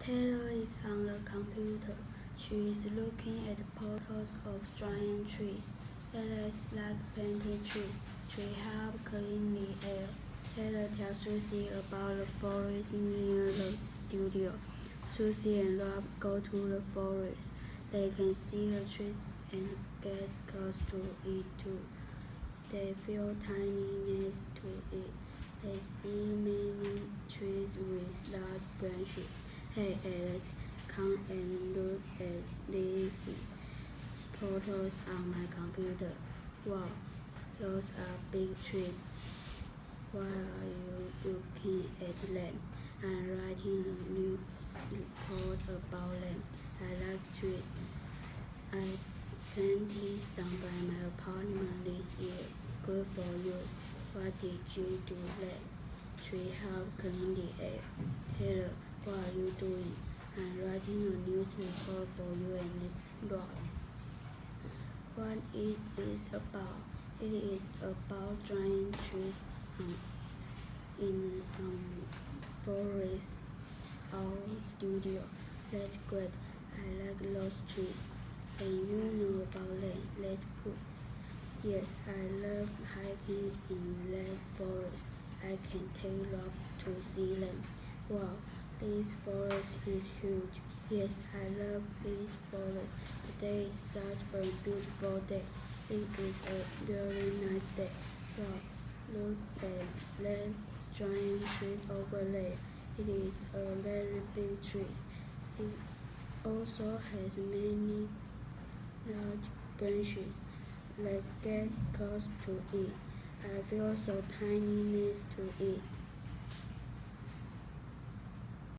Taylor is on the computer. She is looking at photos of giant trees. Alex likes painting trees. Trees help clean the air. Taylor tells Susie about the forest near the studio. Susie and Rob go to the forest. They can see the trees and get close to it too. They feel tiny next to it. They see many trees with large branches. Hey Alex, come and look at these photos on my computer. Wow, those are big trees. Why are you looking at them? I'm writing a news report about them. I like trees. I planted some by my apartment this year. Good for you. What did you do then? Tree help clean the air. Taylor, what are you doing? I'm writing a news report for you and Rob. What is it about? It is about giant trees in forest our studio. That's great. I like those trees. And you know about them. That's good. Yes, I love hiking in that forest. I can take Rob to see them. Wow, this forest is huge. Yes, I love this forest. Today is such a beautiful day. It is a really nice day. Wow, look at that giant tree over there. It is a very big tree. It also has many large branches. Let's get close to it. I feel so tiny next to it.